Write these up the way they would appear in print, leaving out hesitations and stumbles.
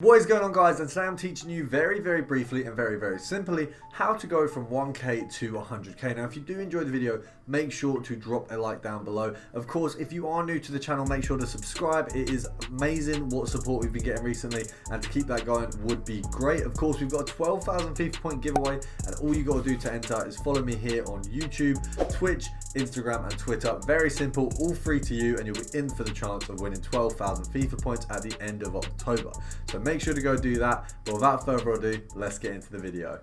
What is going on, guys? And today I'm teaching you very briefly and very simply how to go from 1k to 100k. Now if you do enjoy the video, make sure to drop a like down below. Of course, if you are new to the channel, make sure to subscribe. It is amazing what support we've been getting recently, and to keep that going would be great. Of course, we've got a 12,000 FIFA point giveaway, and all you got to do to enter is follow me here on YouTube, Twitch, Instagram and Twitter. Very simple, all free to you, and you'll be in for the chance of winning 12,000 FIFA points at the end of October. So make sure to go do that. But without further ado, let's get into the video.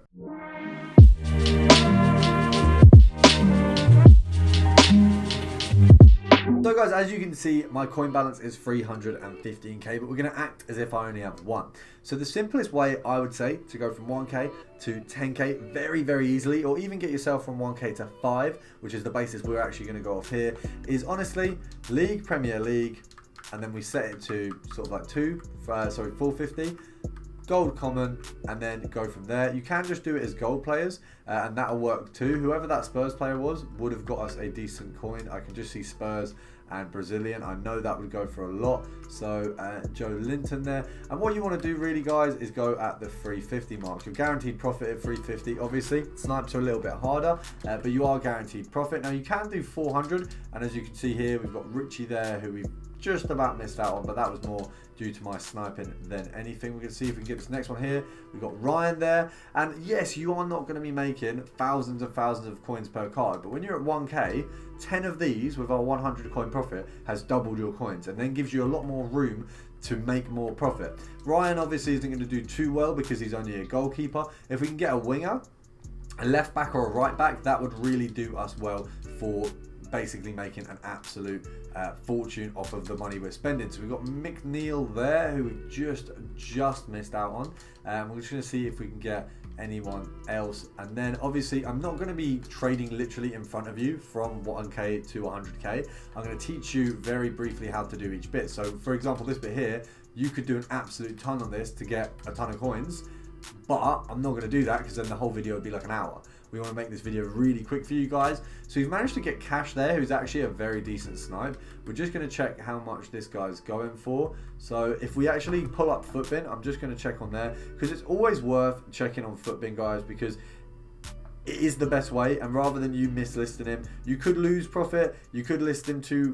So guys, as you can see, my coin balance is 315k, but we're going to act as if I only have one. So the simplest way, I would say, to go from 1k to 10k very easily, or even get yourself from 1k to 5, which is the basis we're actually going to go off here, is honestly League, Premier League, and then we set it to sort of like 450. Gold common, and then go from there. You can just do it as gold players, and that'll work too. Whoever that Spurs player was would have got us a decent coin. I can just see Spurs and Brazilian. I know that would go for a lot. So Joe Linton there. And what you want to do really, guys, is go at the 350 mark. You're guaranteed profit at 350. Obviously snipes are a little bit harder, but you are guaranteed profit. Now you can do 400, and as you can see here, we've got Richie there, who we've just about missed out on, but that was more due to my sniping than anything. We can see if we can get this next one here. We've got Ryan there, and yes, you are not going to be making thousands and thousands of coins per card, but when you're at 1k, 10 of these with our 100 coin profit has doubled your coins, and then gives you a lot more room to make more profit. Ryan obviously isn't going to do too well because he's only a goalkeeper. If we can get a winger, a left back or a right back, that would really do us well for basically making an absolute fortune off of the money we're spending. So we've got McNeil there, who we just missed out on. We're just going to see if we can get anyone else, and then obviously I'm not going to be trading literally in front of you from 1k to 100k. I'm going to teach you very briefly how to do each bit. So for example, this bit here, you could do an absolute ton on this to get a ton of coins, but I'm not going to do that because then the whole video would be like an hour. We want to make this video really quick for you guys. So we've managed to get Cash there, who's actually a very decent snipe. We're just going to check how much this guy's going for. So if we actually pull up Footbin, I'm just going to check on there, because it's always worth checking on Footbin, guys, because it is the best way. And rather than you mislisting him, you could lose profit. You could list him too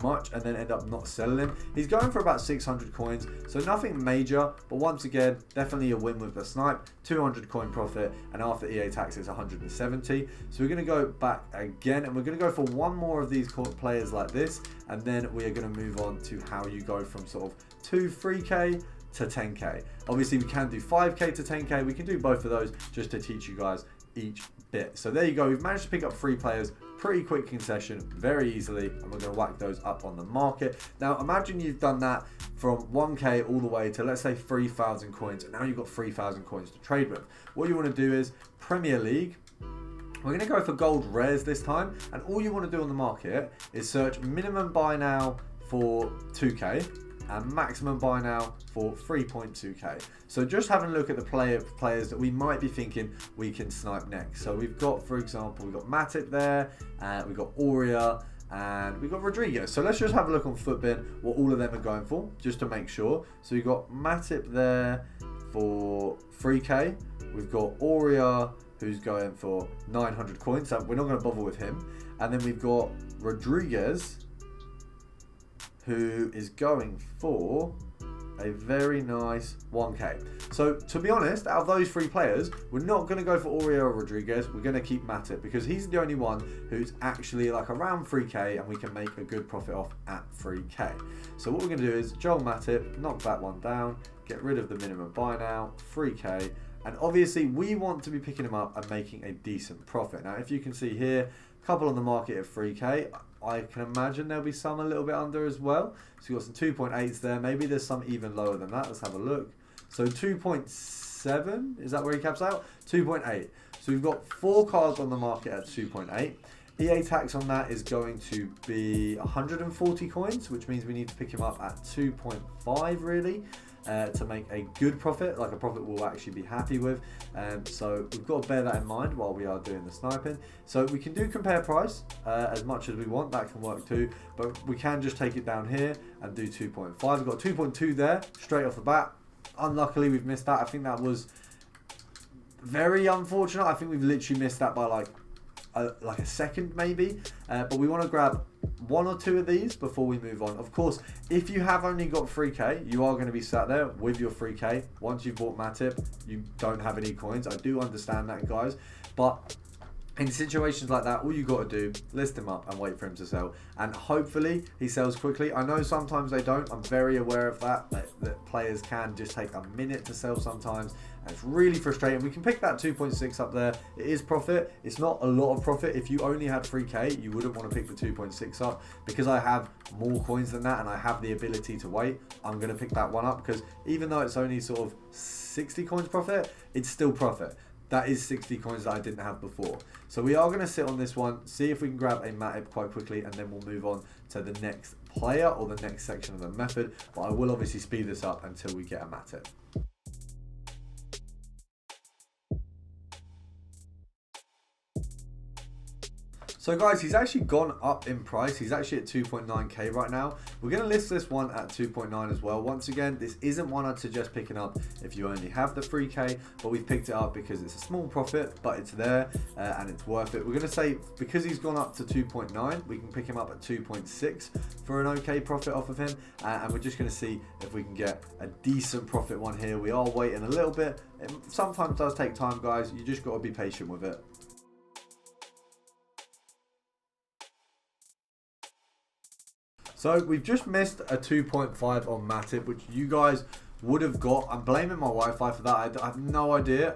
much and then end up not selling him. He's going for about 600 coins, so nothing major, but once again, definitely a win with the snipe. 200 coin profit, and after EA tax it's 170. So we're going to go back again, and we're going to go for one more of these players like this, and then we are going to move on to how you go from sort of 3k to 10k. Obviously we can do 5k to 10k. We can do both of those just to teach you guys each bit. So there you go, we've managed to pick up 3 players pretty quick concession, very easily, and we're going to whack those up on the market. Now imagine you've done that from 1k all the way to, let's say, 3,000 coins, and now you've got 3,000 coins to trade with. What you want to do is Premier League. We're going to go for gold rares this time, and all you want to do on the market is search minimum buy now for 2k and maximum buy now for 3.2k. So just having a look at the players that we might be thinking we can snipe next. So we've got, for example, we've got Matip there, we've got Aurea, and we've got Rodriguez. So let's just have a look on Footbin what all of them are going for, just to make sure. So we've got Matip there for 3k. We've got Aurea, who's going for 900 coins, so we're not going to bother with him. And then we've got Rodriguez, who is going for a very nice 1k. So to be honest, out of those 3 players, we're not going to go for Aurea or Rodriguez. We're going to keep Matip, because he's the only one who's actually like around 3k, and we can make a good profit off at 3k. So what we're going to do is Joel Matip, knock that one down, get rid of the minimum buy now, 3k, and obviously we want to be picking him up and making a decent profit. Now if you can see here, a couple on the market at 3k. I can imagine there'll be some a little bit under as well. So you've got some 2.8s there. Maybe there's some even lower than that. Let's have a look. So 2.7, is that where he caps out? 2.8. So we've got 4 cards on the market at 2.8. EA tax on that is going to be 140 coins, which means we need to pick him up at 2.5 really. To make a good profit, like a profit we'll actually be happy with. So we've got to bear that in mind while we are doing the sniping. So we can do compare price as much as we want, that can work too, but we can just take it down here and do 2.5. We've got 2.2 there straight off the bat. unluckily we've missed that. I think that was very unfortunate. I think we've literally missed that by like a second maybe. But we want to grab 1 or 2 of these before we move on. Of course, if you have only got 3k, you are going to be sat there with your 3k. Once you've bought Matip, you don't have any coins. I do understand that, guys. But in situations like that, all you got to do, list him up and wait for him to sell. And hopefully he sells quickly. I know sometimes they don't. I'm very aware of that players can just take a minute to sell sometimes. And it's really frustrating. We can pick that 2.6 up there. It is profit. It's not a lot of profit. If you only had 3k, you wouldn't want to pick the 2.6 up. Because I have more coins than that and I have the ability to wait, I'm going to pick that one up. Because even though it's only sort of 60 coins profit, it's still profit. That is 60 coins that I didn't have before. So we are going to sit on this one, see if we can grab a Matip quite quickly, and then we'll move on to the next player or the next section of the method. But I will obviously speed this up until we get a Matip. So guys, he's actually gone up in price. He's actually at 2.9k right now. We're going to list this one at 2.9 as well. Once again, this isn't one I'd suggest picking up if you only have the 3k, but we've picked it up because it's a small profit, but it's there and it's worth it. We're going to say because he's gone up to 2.9, we can pick him up at 2.6 for an okay profit off of him. And we're just going to see if we can get a decent profit one here. We are waiting a little bit. It sometimes does take time, guys. You just got to be patient with it. So we've just missed a 2.5 on Matip, which you guys would have got. I'm blaming my Wi-Fi for that. I have no idea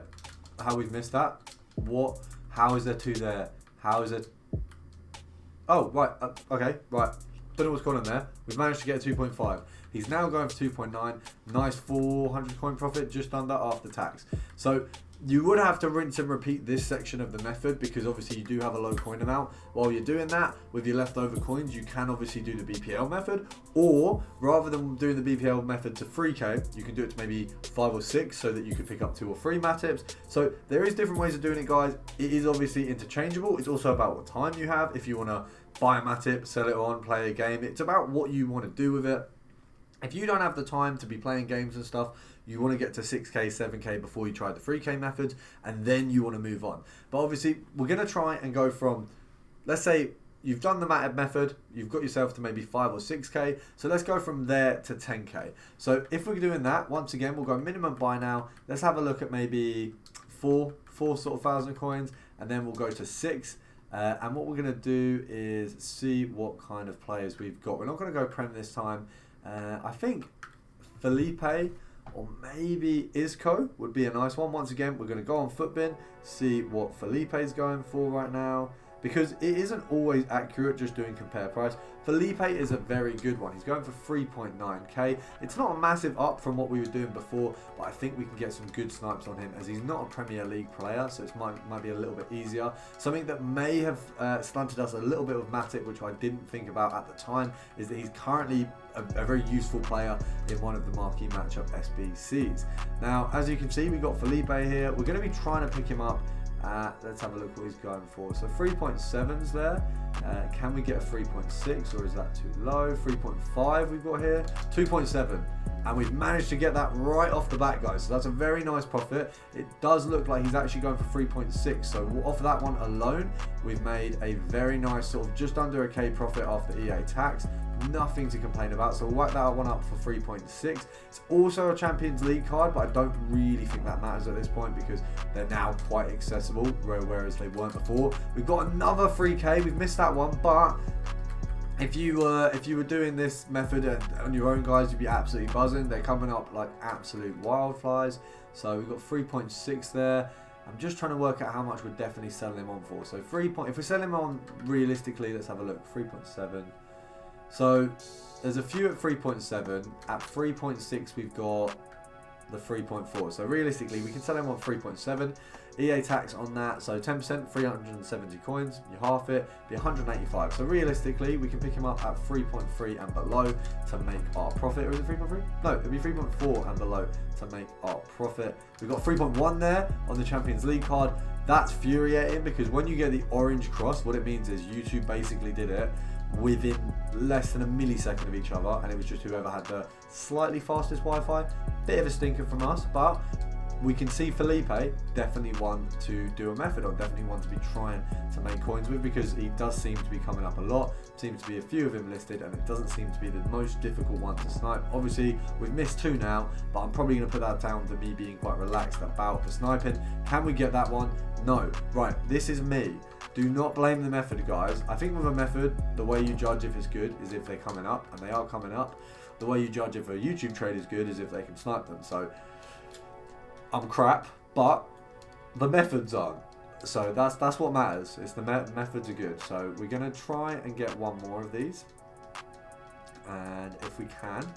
how we've missed that. What? How is there 2 there? How is it? Oh, right. Okay, right. Don't know what's going on there. We've managed to get a 2.5. He's now going for 2.9. Nice 400 coin profit, just under after tax. So you would have to rinse and repeat this section of the method because obviously you do have a low coin amount. While you're doing that with your leftover coins, you can obviously do the BPL method, or rather than doing the BPL method to 3k, you can do it to maybe 5 or 6 so that you can pick up 2 or 3 Matips. So there is different ways of doing it, guys. It is obviously interchangeable. It's also about what time you have. If you want to buy a Matip, sell it on, play a game, it's about what you want to do with it. If you don't have the time to be playing games and stuff, you want to get to 6k, 7k before you try the 3k methods, and then you want to move on. But obviously, we're going to try and go from, let's say you've done the Matip method, you've got yourself to maybe 5 or 6k, so let's go from there to 10k. So if we're doing that, once again, we'll go minimum buy now. Let's have a look at maybe 4 sort of 1,000 coins, and then we'll go to 6. And what we're going to do is see what kind of players we've got. We're not going to go Prem this time. I think Felipe or maybe Isco would be a nice one. Once again, we're going to go on Footbin, see what Felipe's going for right now, because it isn't always accurate just doing compare price. Felipe is a very good one. He's going for 3.9k. It's not a massive up from what we were doing before, but I think we can get some good snipes on him as he's not a Premier League player, so it might be a little bit easier. Something that may have stunted us a little bit with Matip, which I didn't think about at the time, is that he's currently a very useful player in one of the marquee matchup SBCs. Now, as you can see, we've got Felipe here. We're going to be trying to pick him up. Let's have a look what he's going for. So 3.7's there. Can we get a 3.6 or is that too low? 3.5 we've got here. 2.7. And we've managed to get that right off the bat, guys. So that's a very nice profit. It does look like he's actually going for 3.6. So off that one alone, we've made a very nice sort of just under a K profit after EA tax. Nothing to complain about. So we'll whack that one up for 3.6. It's also a Champions League card, but I don't really think that matters at this point because they're now quite accessible, whereas they weren't before. We've got another 3K. We've missed that one, but if you were doing this method on your own, guys, you'd be absolutely buzzing. They're coming up like absolute wildflies. So we've got 3.6 there. I'm just trying to work out how much we're definitely selling them on for. So if we're selling them on realistically, let's have a look. 3.7. So there's a few at 3.7. At 3.6 we've got the 3.4. So realistically we can sell them on 3.7. EA tax on that, so 10%, 370 coins, you half it, be 185. So realistically we can pick him up at 3.3 and below to make our profit. Or is it 3.3? No, it'll be 3.4 and below to make our profit. We've got 3.1 there on the Champions League card. That's infuriating because when you get the orange cross, what it means is YouTube basically did it within less than a millisecond of each other, and it was just whoever had the slightly fastest Wi-Fi. Bit of a stinker from us, but we can see Felipe definitely one to do a method on, definitely one to be trying to make coins with, because he does seem to be coming up a lot, seems to be a few of him listed, and it doesn't seem to be the most difficult one to snipe. Obviously we've missed 2 now, but I'm probably going to put that down to me being quite relaxed about the sniping. Can we get that one? No. Right, this is me. Do not blame the method, guys. I think with a method, the way you judge if it's good is if they're coming up, and they are coming up. The way you judge if a YouTube trade is good is if they can snipe them. So I'm crap, but the methods aren't. So that's what matters. It's the methods are good. So we're gonna try and get one more of these, and if we can,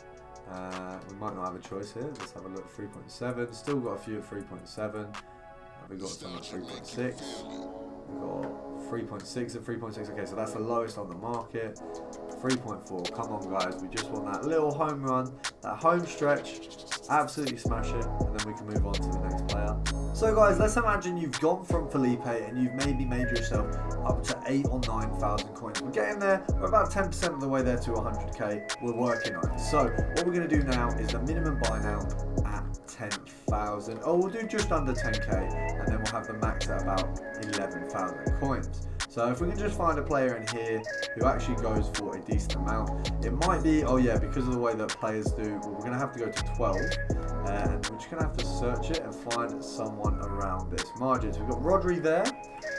we might not have a choice here. Let's have a look. 3.7. Still got a few at 3.7. We've got some at 3.6. We've got 3.6 and 3.6. Okay, so that's the lowest on the market. 3.4. Come on, guys. We just want that little home run, that home stretch. Absolutely smash it, and then we can move on to the next player. So, guys, let's imagine you've gone from Felipe and you've maybe made yourself up to 8,000 or 9,000 coins. We're getting there. We're about 10% of the way there to 100k. We're working on it. So, what we're going to do now is the minimum buy now at 10,000. Oh, we'll do just under 10k, and then we'll have the max at about 11,000 coins. So if we can just find a player in here who actually goes for a decent amount, it might be, oh yeah, because of the way that players do, well, we're going to have to go to 12, and we're just going to have to search it and find someone around this margin. So we've got Rodri there,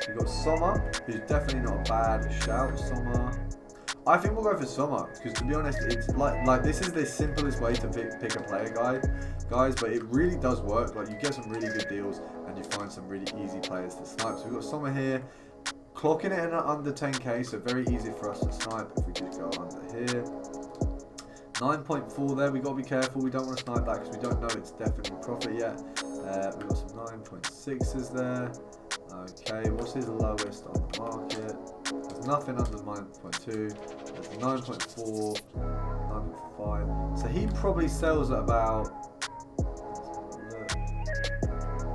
we've got Sommer, who's definitely not a bad shout. Sommer, I think we'll go for Sommer, because to be honest, it's like this is the simplest way to pick a player, guys, but it really does work. Like, you get some really good deals, and you find some really easy players to snipe. So we've got Sommer here, clocking it in at under 10k, so very easy for us to snipe if we just go under here. 9.4 there, we've got to be careful, we don't want to snipe that because we don't know it's definitely profit yet. We've got some 9.6s there. Okay, what's his lowest on the market? There's nothing under 9.2, there's 9.4, 9.5, so he probably sells at about,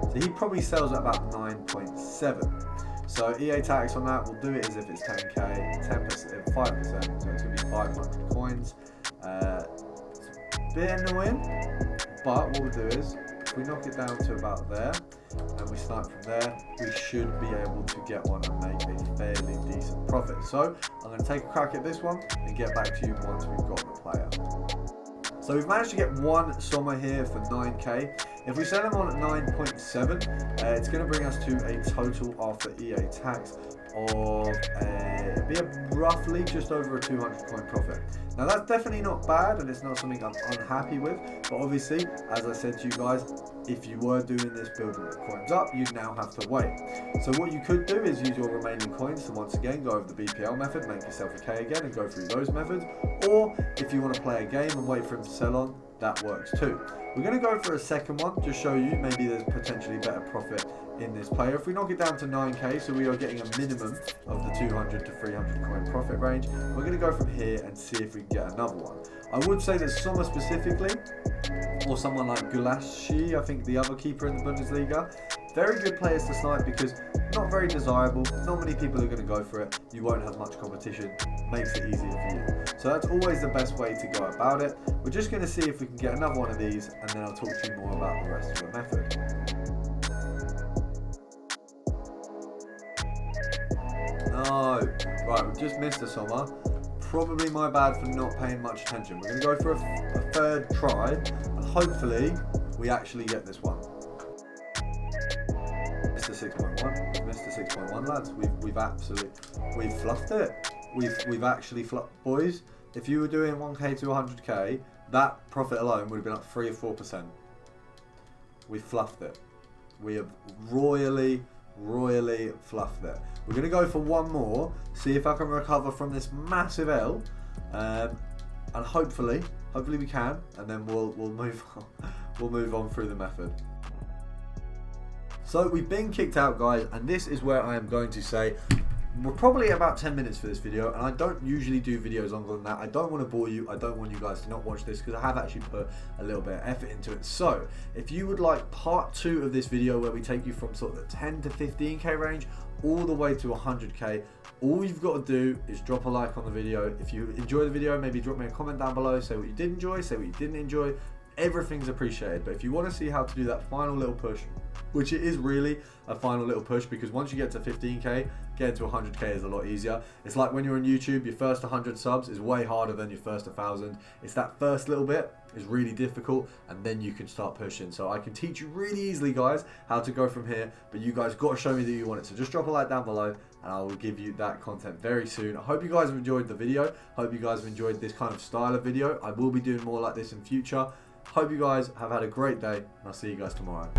so he probably sells at about 9.7. So EA tax on that, we'll do it as if it's 10k, 10%, 5%, so it's going to be 500 coins. Bit annoying, but what we'll do is, if we knock it down to about there, and we start from there, we should be able to get one and make a fairly decent profit. So I'm going to take a crack at this one and get back to you once we've got the player. So we've managed to get one Sommer here for 9k. If we sell him on at 9.7, it's going to bring us to a total after EA tax of it'd be roughly just over a 200 coin profit. Now that's definitely not bad, and it's not something I'm unhappy with, but obviously, as I said to you guys, if you were doing this building the coins up, you'd now have to wait. So what you could do is use your remaining coins to once again go over the BPL method, make yourself a K again and go through those methods, or if you want to play a game and wait for him to sell on, that works too. We're going to go for a second one to show you maybe there's potentially better profit in this player. If we knock it down to 9k, so we are getting a minimum of the 200 to 300 coin profit range, we're going to go from here and see if we can get another one. I would say that Sommer specifically, or someone like Gulashi, I think the other keeper in the Bundesliga, very good players to snipe because not very desirable, not many people are going to go for it, you won't have much competition, makes it easier for you. So that's always the best way to go about it. We're just going to see if we can get another one of these, and then I'll talk to you more about the rest of the method. No, right, we've just missed a Sommer. Probably my bad for not paying much attention. We're going to go for a third try, and hopefully we actually get this one. Mr. 6.1, Mr. 6.1 lads, we've fluffed it. We've actually fluffed, boys. If you were doing 1k to 100k, that profit alone would have been up 3 or 4%. We fluffed it. We have royally fluffed it. We're going to go for one more, see if I can recover from this massive L, and hopefully we can, and then we'll move on. We'll move on through the method. So we've been kicked out, guys, and this is where I am going to say we're probably at about 10 minutes for this video, and I don't usually do videos longer than that. I don't want to bore you. I don't want you guys to not watch this because I have actually put a little bit of effort into it. So if you would like part 2 of this video where we take you from sort of the 10 to 15k range all the way to 100k, all you've got to do is drop a like on the video. If you enjoy the video, maybe drop me a comment down below, say what you did enjoy, say what you didn't enjoy. Everything's appreciated. But if you want to see how to do that final little push, which it is really a final little push, because once you get to 15k, getting to 100k is a lot easier. It's like when you're on YouTube, your first 100 subs is way harder than your first 1,000. It's that first little bit is really difficult, and then you can start pushing. So I can teach you really easily, guys, how to go from here, but you guys got to show me that you want it. So just drop a like down below, and I will give you that content very soon. I hope you guys have enjoyed the video. Hope you guys have enjoyed this kind of style of video. I will be doing more like this in future. Hope you guys have had a great day, and I'll see you guys tomorrow.